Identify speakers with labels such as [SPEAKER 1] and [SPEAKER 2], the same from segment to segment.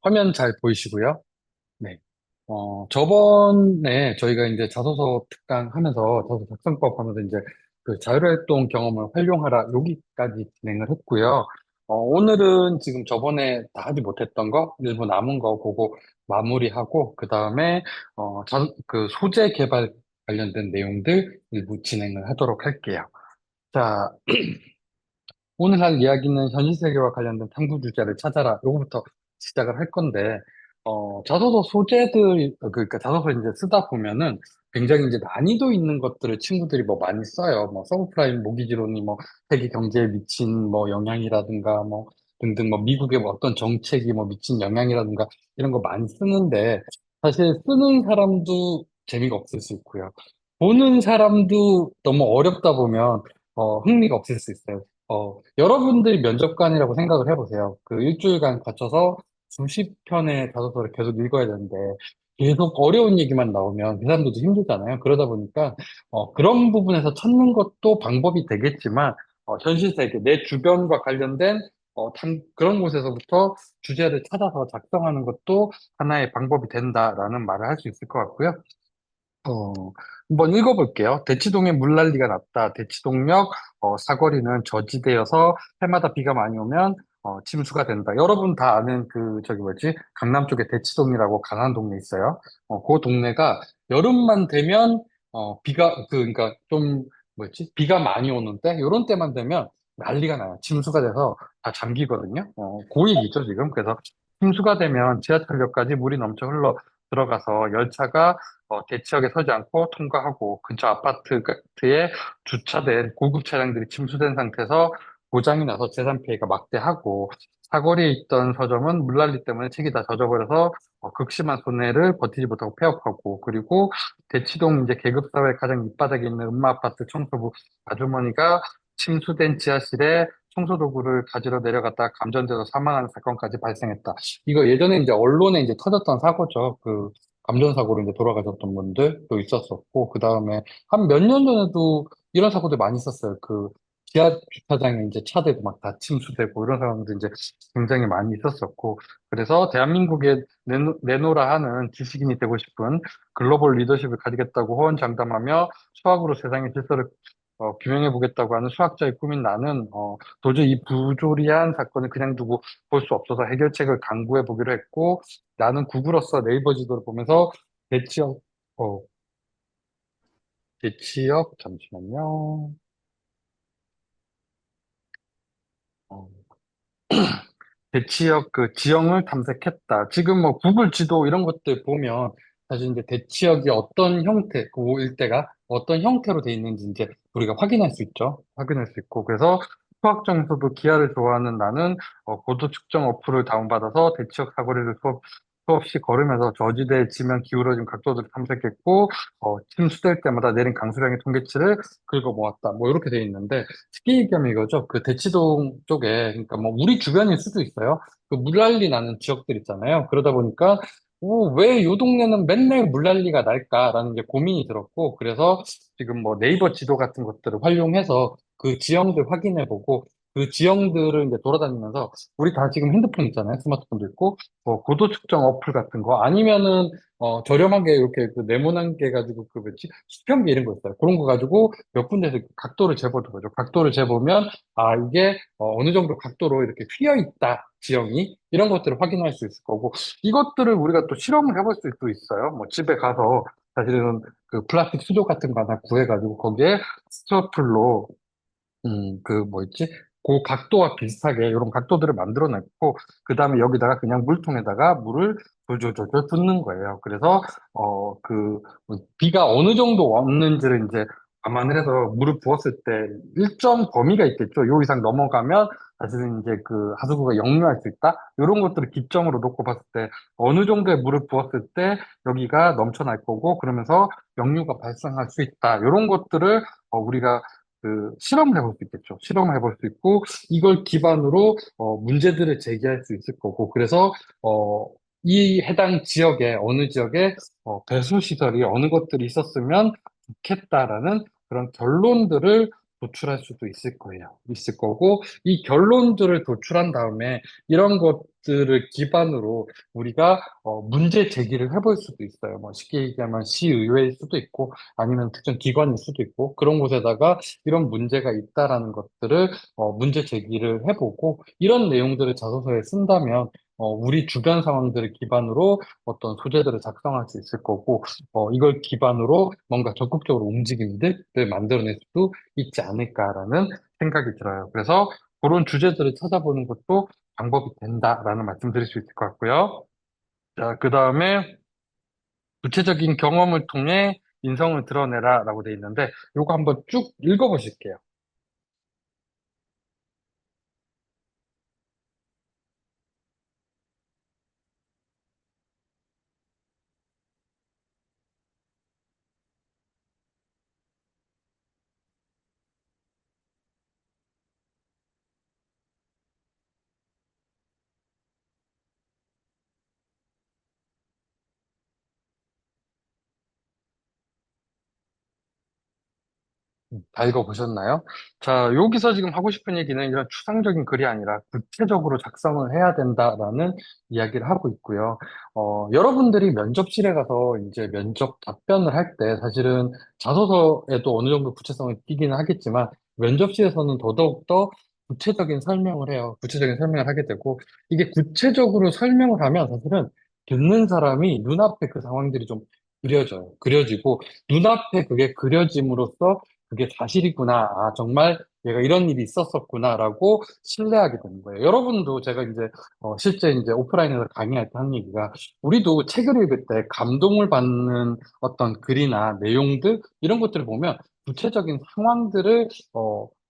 [SPEAKER 1] 화면 잘 보이시고요. 네. 저번에 저희가 이제 자소서 특강 하면서 자소서 작성법 하면서 이제 그 자율활동 경험을 활용하라 여기까지 진행을 했고요. 오늘은 지금 저번에 다 하지 못했던 거, 일부 남은 거 보고 마무리하고, 그 다음에, 그 소재 개발 관련된 내용들 일부 진행을 하도록 할게요. 자, 오늘 할 이야기는 현실 세계와 관련된 탐구 주제를 찾아라. 요거부터 시작을 할 건데, 자소서 소재들, 그러니까 자소서 이제 쓰다 보면은 굉장히 이제 난이도 있는 것들을 친구들이 뭐 많이 써요. 뭐 서브프라임 모기지론이 뭐 세계 경제에 미친 뭐 영향이라든가 뭐 등등 뭐 미국의 뭐 어떤 정책이 뭐 미친 영향이라든가 이런 거 많이 쓰는데 사실 쓰는 사람도 재미가 없을 수 있고요. 보는 사람도 너무 어렵다 보면 흥미가 없을 수 있어요. 여러분들이 면접관이라고 생각을 해보세요. 그 일주일간 거쳐서 수십 편의 자소서를 계속 읽어야 되는데, 계속 어려운 얘기만 나오면 그 사람들도 힘들잖아요. 그러다 보니까, 그런 부분에서 찾는 것도 방법이 되겠지만, 현실 세계, 내 주변과 관련된, 그런 곳에서부터 주제를 찾아서 작성하는 것도 하나의 방법이 된다라는 말을 할 수 있을 것 같고요. 어, 한번 읽어볼게요. 대치동에 물난리가 났다. 대치동역 사거리는 저지대여서 해마다 비가 많이 오면 침수가 된다. 여러분 다 아는 그 저기 뭐지? 강남 쪽에 대치동이라고 가난 동네 있어요. 그 동네가 여름만 되면 비가 그러니까 좀 뭐였지? 비가 많이 오는데 요런 때만 되면 난리가 나요. 침수가 돼서 다 잠기거든요. 그 얘기죠 지금. 그래서 침수가 되면 지하철역까지 물이 넘쳐 흘러 들어가서 열차가 대치역에 서지 않고 통과하고 근처 아파트에 주차된 고급 차량들이 침수된 상태에서 고장이 나서 재산 피해가 막대하고 사거리에 있던 서점은 물난리 때문에 책이 다 젖어버려서 극심한 손해를 버티지 못하고 폐업하고 그리고 대치동 이제 계급사회 가장 밑바닥에 있는 음마아파트 청소부 아주머니가 침수된 지하실에 청소도구를 가지러 내려갔다 감전돼서 사망하는 사건까지 발생했다. 이거 예전에 이제 언론에 이제 터졌던 사고죠. 그 감전사고로 이제 돌아가셨던 분들도 있었었고, 그 다음에 한 몇 년 전에도 이런 사고들 많이 있었어요. 그 지하 주차장에 이제 차대고 막 다 침수되고 이런 상황도 이제 굉장히 많이 있었었고, 그래서 대한민국에 내노라 하는 지식인이 되고 싶은 글로벌 리더십을 가지겠다고 호언장담하며 수학으로 세상의 질서를 규명해 보겠다고 하는 수학자의 꿈인 나는 도저히 이 부조리한 사건을 그냥 두고 볼 수 없어서 해결책을 강구해 보기로 했고 나는 구글어서 네이버 지도를 보면서 대치역 어 대치역 잠시만요. 어, 대치역 그 지형을 탐색했다. 지금 뭐 구글 지도 이런 것들 보면 사실 이제 대치역이 어떤 형태, 그 일대가 어떤 형태로 돼 있는지 이제 우리가 확인할 수 있죠. 확인할 수 있고. 그래서 수학 점수도 기하를 좋아하는 나는 고도 측정 어플을 다운받아서 대치역 사거리를 수없이 걸으면서 저지대 지면 기울어진 각도들을 탐색했고 침수될 때마다 내린 강수량의 통계치를 긁어 모았다. 뭐 이렇게 돼 있는데 쉽게 얘기하면 이거죠. 그 대치동 쪽에, 그러니까 뭐 우리 주변일 수도 있어요. 그 물난리 나는 지역들 있잖아요. 그러다 보니까, 왜 이 동네는 맨날 물난리가 날까라는 게 고민이 들었고, 그래서 지금 뭐 네이버 지도 같은 것들을 활용해서 그 지형들 확인해보고, 그 지형들을 이제 돌아다니면서, 우리 다 지금 핸드폰 있잖아요. 스마트폰도 있고, 고도 측정 어플 같은 거, 아니면은, 저렴하게 이렇게 그 네모난 게 가지고 그 뭐지? 수평기 이런 거 있어요. 그런 거 가지고 몇 군데서 각도를 재보는 거죠. 각도를 재보면, 이게 어느 정도 각도로 이렇게 휘어 있다, 지형이. 이런 것들을 확인할 수 있을 거고, 이것들을 우리가 또 실험을 해볼 수도 있어요. 뭐 집에 가서 사실은 그 플라스틱 수조 같은 거 하나 구해가지고 거기에 스티로폴로 그 뭐였지? 그 각도와 비슷하게 이런 각도들을 만들어 냈고, 그 다음에 여기다가 그냥 물통에다가 물을 졸졸졸졸 붓는 거예요. 그래서, 비가 어느 정도 왔는지를 이제 감안을 해서 물을 부었을 때 일정 범위가 있겠죠. 요 이상 넘어가면 사실은 이제 그 하수구가 역류할 수 있다. 이런 것들을 기점으로 놓고 봤을 때 어느 정도의 물을 부었을 때 여기가 넘쳐날 거고, 그러면서 역류가 발생할 수 있다. 이런 것들을 우리가 그 실험을 해볼 수 있겠죠. 실험을 해볼 수 있고 이걸 기반으로 문제들을 제기할 수 있을 거고 그래서 어, 이 해당 지역에 어느 지역에 배수 시설이 어느 것들이 있었으면 좋겠다라는 그런 결론들을 도출할 수도 있을 거예요. 있을 거고, 이 결론들을 도출한 다음에 이런 것들을 기반으로 우리가 문제 제기를 해볼 수도 있어요. 뭐 쉽게 얘기하면 시의회일 수도 있고, 아니면 특정 기관일 수도 있고, 그런 곳에다가 이런 문제가 있다라는 것들을 문제 제기를 해보고, 이런 내용들을 자소서에 쓴다면 우리 주변 상황들을 기반으로 어떤 소재들을 작성할 수 있을 거고, 이걸 기반으로 뭔가 적극적으로 움직임들을 만들어낼 수도 있지 않을까라는 생각이 들어요. 그래서 그런 주제들을 찾아보는 것도 방법이 된다라는 말씀 드릴 수 있을 것 같고요. 자, 그 다음에 구체적인 경험을 통해 인성을 드러내라라고 돼 있는데, 요거 한번 쭉 읽어보실게요. 다 읽어보셨나요? 자, 여기서 지금 하고 싶은 얘기는 이런 추상적인 글이 아니라 구체적으로 작성을 해야 된다라는 이야기를 하고 있고요. 여러분들이 면접실에 가서 이제 면접 답변을 할 때 사실은 자소서에도 어느 정도 구체성을 띠기는 하겠지만 면접실에서는 더더욱 구체적인 설명을 해요. 구체적인 설명을 하게 되고 이게 구체적으로 설명을 하면 사실은 듣는 사람이 눈앞에 그 상황들이 좀 그려져요. 그려지고 눈앞에 그게 그려짐으로써 그게 사실이구나. 아, 정말 얘가 이런 일이 있었었구나라고 신뢰하게 되는 거예요. 여러분도 제가 이제 실제 이제 오프라인에서 강의할 때 하는 얘기가 우리도 책을 읽을 때 감동을 받는 어떤 글이나 내용들 이런 것들을 보면 구체적인 상황들을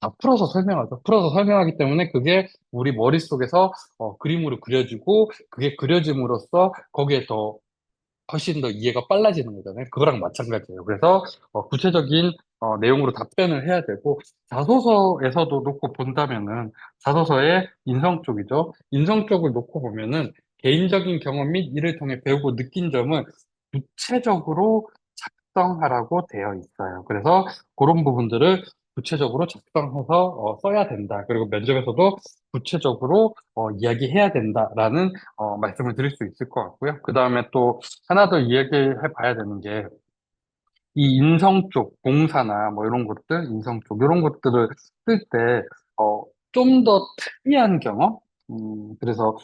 [SPEAKER 1] 다 풀어서 설명하죠. 풀어서 설명하기 때문에 그게 우리 머릿속에서 그림으로 그려지고 그게 그려짐으로써 거기에 더 훨씬 더 이해가 빨라지는 거잖아요. 그거랑 마찬가지예요. 그래서 구체적인 내용으로 답변을 해야 되고 자소서에서도 놓고 본다면은 자소서의 인성 쪽이죠. 인성 쪽을 놓고 보면은 개인적인 경험 및 이를 통해 배우고 느낀 점을 구체적으로 작성하라고 되어 있어요. 그래서 그런 부분들을 구체적으로 작성해서 써야 된다. 그리고 면접에서도 구체적으로 이야기해야 된다라는 말씀을 드릴 수 있을 것 같고요. 그 다음에 또 하나 더 이야기해 봐야 되는 게 이 인성 쪽, 봉사나 뭐 이런 것들, 인성 쪽, 이런 것들을 쓸 때, 좀 더 특이한 경험? 그래서,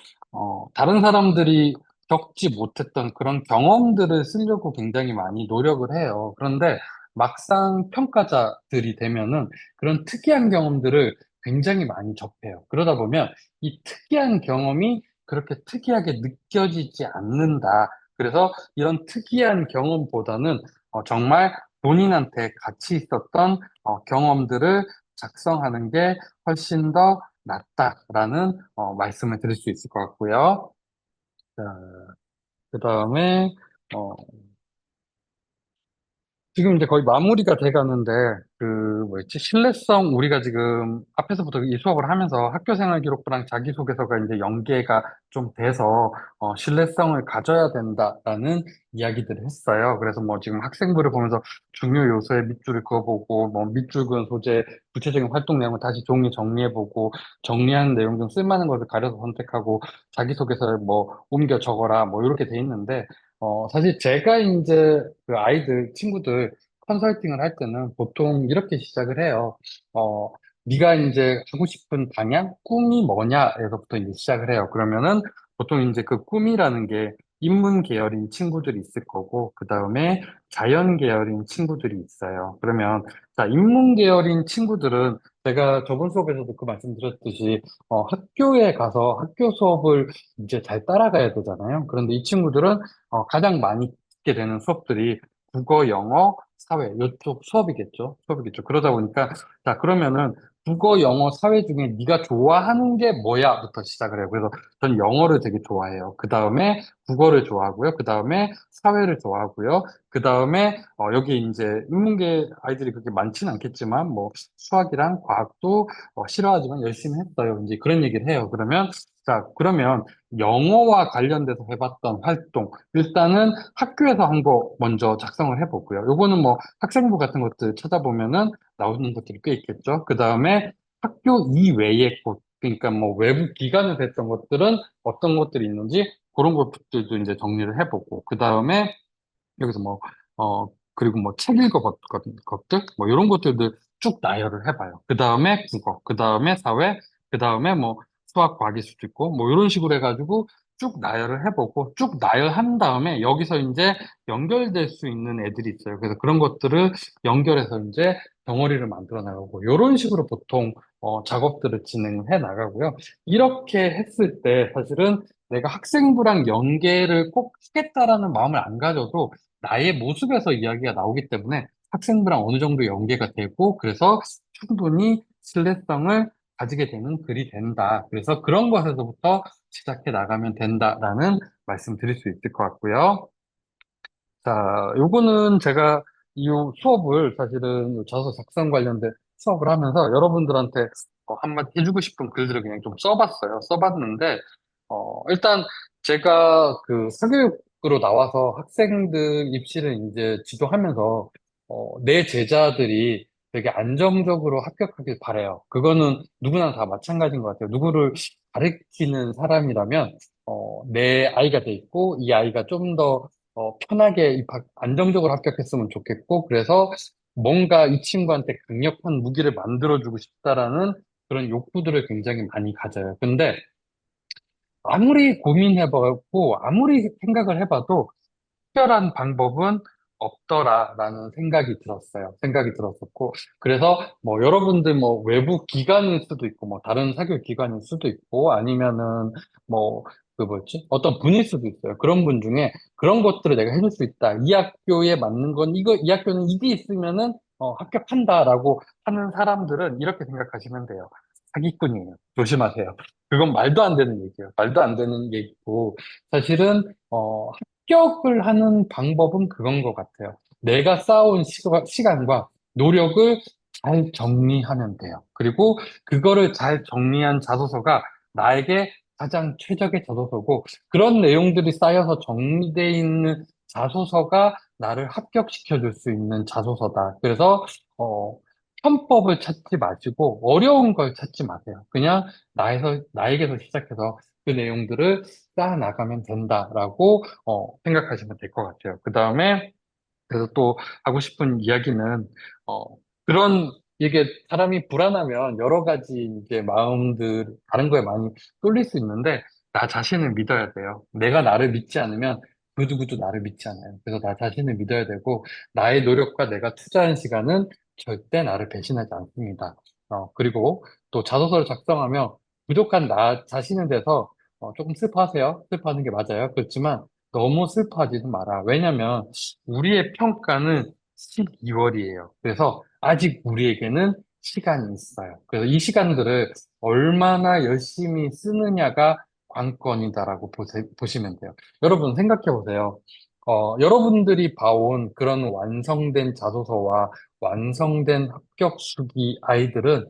[SPEAKER 1] 다른 사람들이 겪지 못했던 그런 경험들을 쓰려고 굉장히 많이 노력을 해요. 그런데 막상 평가자들이 되면은 그런 특이한 경험들을 굉장히 많이 접해요. 그러다 보면 이 특이한 경험이 그렇게 특이하게 느껴지지 않는다. 그래서 이런 특이한 경험보다는 정말 본인한테 가치 있었던 경험들을 작성하는 게 훨씬 더 낫다라는 말씀을 드릴 수 있을 것 같고요. 자, 그 다음에 지금 이제 거의 마무리가 돼 가는데, 뭐였지? 신뢰성, 우리가 지금 앞에서부터 이 수업을 하면서 학교 생활 기록부랑 자기소개서가 이제 연계가 좀 돼서, 신뢰성을 가져야 된다라는 이야기들을 했어요. 그래서 뭐 지금 학생부를 보면서 중요 요소의 밑줄을 그어보고, 뭐 밑줄 그은 소재, 구체적인 활동 내용을 다시 종이 정리해보고, 정리한 내용 중 쓸만한 것을 가려서 선택하고, 자기소개서를 뭐 옮겨 적어라, 뭐 이렇게 돼 있는데, 사실 제가 이제 그 아이들, 친구들 컨설팅을 할 때는 보통 이렇게 시작을 해요. 어, 네가 이제 하고 싶은 방향, 꿈이 뭐냐에서부터 이제 시작을 해요. 그러면은 보통 이제 그 꿈이라는 게 인문 계열인 친구들이 있을 거고, 그 다음에 자연 계열인 친구들이 있어요. 그러면, 자, 인문 계열인 친구들은 제가 저번 수업에서도 그 말씀 드렸듯이, 학교에 가서 학교 수업을 이제 잘 따라가야 되잖아요. 그런데 이 친구들은 가장 많이 듣게 되는 수업들이 국어, 영어, 사회, 이쪽 수업이겠죠. 수업이겠죠. 그러다 보니까, 자, 그러면은 국어, 영어, 사회 중에 네가 좋아하는 게 뭐야?부터 시작을 해요. 그래서 전 영어를 되게 좋아해요. 그 다음에 국어를 좋아하고요. 그 다음에 사회를 좋아하고요. 그 다음에 여기 이제 인문계 아이들이 그렇게 많지는 않겠지만 뭐 수학이랑 과학도 싫어하지만 열심히 했어요. 이제 그런 얘기를 해요. 그러면 자, 그러면 영어와 관련돼서 해봤던 활동. 일단은 학교에서 한 거 먼저 작성을 해보고요. 요거는 뭐 학생부 같은 것들 찾아보면은 나오는 것들이 꽤 있겠죠. 그 다음에 학교 이외의 곳, 그러니까 뭐 외부 기관에서 했던 것들은 어떤 것들이 있는지 그런 것들도 이제 정리를 해보고, 그 다음에 여기서 뭐, 그리고 뭐 책 읽어봤던 것들, 뭐 이런 것들도 쭉 나열을 해봐요. 그 다음에 국어, 그 다음에 사회, 그 다음에 뭐 수학, 과학일 수도 있고, 뭐 이런 식으로 해가지고 쭉 나열을 해보고, 쭉 나열한 다음에 여기서 이제 연결될 수 있는 애들이 있어요. 그래서 그런 것들을 연결해서 이제 덩어리를 만들어 나가고, 이런 식으로 보통 작업들을 진행해 나가고요. 이렇게 했을 때 사실은 내가 학생부랑 연계를 꼭 하겠다라는 마음을 안 가져도 나의 모습에서 이야기가 나오기 때문에 학생부랑 어느 정도 연계가 되고 그래서 충분히 신뢰성을 가지게 되는 글이 된다. 그래서 그런 것에서부터 시작해 나가면 된다라는 말씀 드릴 수 있을 것 같고요. 자, 요거는 제가 이 수업을 사실은 요 자소 작성 관련된 수업을 하면서 여러분들한테 한마디 해주고 싶은 글들을 그냥 좀 써봤어요. 써봤는데, 일단 제가 그 사교육으로 나와서 학생들 입시를 이제 지도하면서, 내 제자들이 되게 안정적으로 합격하길 바래요. 그거는 누구나 다 마찬가지인 것 같아요. 누구를 가르치는 사람이라면, 내 아이가 돼 있고, 이 아이가 좀더 편하게 안정적으로 합격했으면 좋겠고, 그래서 뭔가 이 친구한테 강력한 무기를 만들어주고 싶다라는 그런 욕구들을 굉장히 많이 가져요. 근데 아무리 고민해보고, 아무리 생각을 해봐도 특별한 방법은 없더라라는 생각이 들었어요. 생각이 들었었고. 그래서 뭐 여러분들 뭐 외부 기관일 수도 있고, 뭐 다른 사교 기관일 수도 있고, 아니면은 뭐 그 뭐지? 어떤 분일 수도 있어요. 그런 분 중에 그런 것들을 내가 해줄 수 있다. 이 학교에 맞는 건 이거, 이 학교는 이게 있으면은 합격한다라고 하는 사람들은 이렇게 생각하시면 돼요. 사기꾼이에요. 조심하세요. 그건 말도 안 되는 얘기예요. 말도 안 되는 얘기고, 사실은 합격을 하는 방법은 그건 것 같아요. 내가 쌓아온 시간과 노력을 잘 정리하면 돼요. 그리고 그거를 잘 정리한 자소서가 나에게 가장 최적의 자소서고, 그런 내용들이 쌓여서 정리되어 있는 자소서가 나를 합격시켜 줄 수 있는 자소서다. 그래서, 편법을 찾지 마시고, 어려운 걸 찾지 마세요. 그냥 나에게서 시작해서 그 내용들을 쌓아 나가면 된다라고 생각하시면 될 것 같아요. 그 다음에 그래서 또 하고 싶은 이야기는 어, 그런 이게 사람이 불안하면 여러 가지 이제 마음들 다른 거에 많이 쏠릴 수 있는데 나 자신을 믿어야 돼요. 내가 나를 믿지 않으면 그 누구도 나를 믿지 않아요. 그래서 나 자신을 믿어야 되고 나의 노력과 내가 투자한 시간은 절대 나를 배신하지 않습니다. 그리고 또 자소서를 작성하며 부족한 나 자신에 대해서 조금 슬퍼하세요. 슬퍼하는 게 맞아요. 그렇지만 너무 슬퍼하지는 마라. 왜냐면 우리의 평가는 12월이에요. 그래서 아직 우리에게는 시간이 있어요. 그래서 이 시간들을 얼마나 열심히 쓰느냐가 관건이다라고 보시면 돼요. 여러분 생각해 보세요. 여러분들이 봐온 그런 완성된 자소서와 완성된 합격 수기 아이들은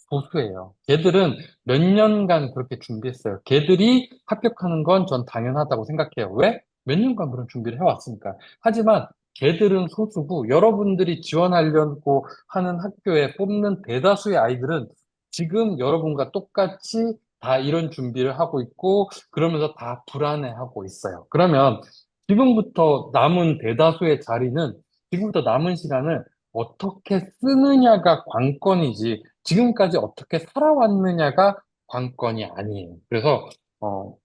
[SPEAKER 1] 소수예요. 걔들은 몇 년간 그렇게 준비했어요. 걔들이 합격하는 건 전 당연하다고 생각해요. 왜? 몇 년간 그런 준비를 해왔으니까. 하지만 걔들은 소수고 여러분들이 지원하려고 하는 학교에 뽑는 대다수의 아이들은 지금 여러분과 똑같이 다 이런 준비를 하고 있고 그러면서 다 불안해하고 있어요. 그러면 지금부터 남은 대다수의 자리는 지금부터 남은 시간을 어떻게 쓰느냐가 관건이지 지금까지 어떻게 살아왔느냐가 관건이 아니에요. 그래서 어,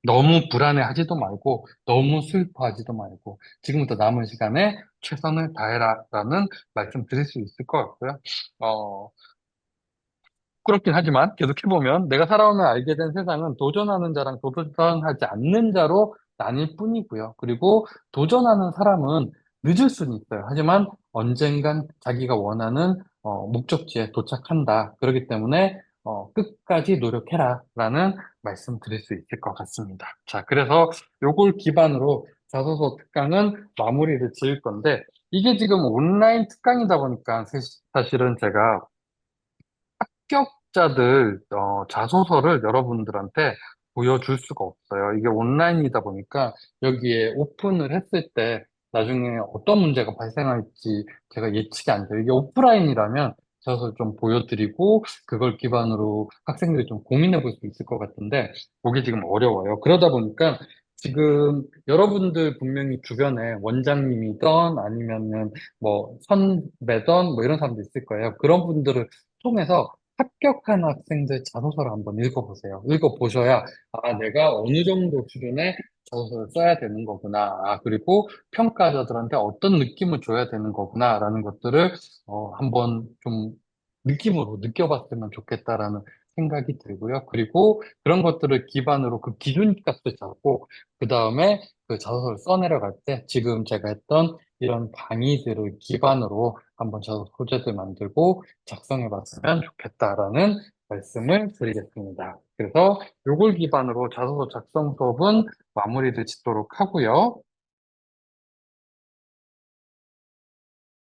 [SPEAKER 1] 너무 불안해하지도 말고 너무 슬퍼하지도 말고 지금부터 남은 시간에 최선을 다해라라는 말씀 드릴 수 있을 것 같고요. 어, 부끄럽긴 하지만 계속해보면 내가 살아오면 알게 된 세상은 도전하는 자랑 도전하지 않는 자로 나뉠 뿐이고요. 그리고 도전하는 사람은 늦을 수는 있어요. 하지만 언젠간 자기가 원하는 목적지에 도착한다. 그렇기 때문에 끝까지 노력해라 라는 말씀 드릴 수 있을 것 같습니다. 자, 그래서 요걸 기반으로 자소서 특강은 마무리를 지을 건데 이게 지금 온라인 특강이다 보니까 사실은 제가 합격자들 자소서를 여러분들한테 보여줄 수가 없어요. 이게 온라인이다 보니까 여기에 오픈을 했을 때 나중에 어떤 문제가 발생할지 제가 예측이 안 돼요. 이게 오프라인이라면 자소서를 좀 보여드리고 그걸 기반으로 학생들이 좀 고민해 볼 수 있을 것 같은데 그게 지금 어려워요. 그러다 보니까 지금 여러분들 분명히 주변에 원장님이든 아니면은 뭐 선배든 뭐 이런 사람도 있을 거예요. 그런 분들을 통해서 합격한 학생들 자소서를 한번 읽어보세요. 읽어보셔야 내가 어느 정도 수준의 자소서를 써야 되는 거구나. 그리고 평가자들한테 어떤 느낌을 줘야 되는 거구나라는 것들을 한번 좀 느낌으로 느껴봤으면 좋겠다라는 생각이 들고요. 그리고 그런 것들을 기반으로 그 기준값을 잡고 그 다음에 그 자소서를 써내려갈 때 지금 제가 했던 이런 강의들을 기반으로 한번 자소서 소재들 만들고 작성해봤으면 좋겠다라는 말씀을 드리겠습니다. 그래서 요걸 기반으로 자소서 작성 수업은 마무리를 짓도록 하고요.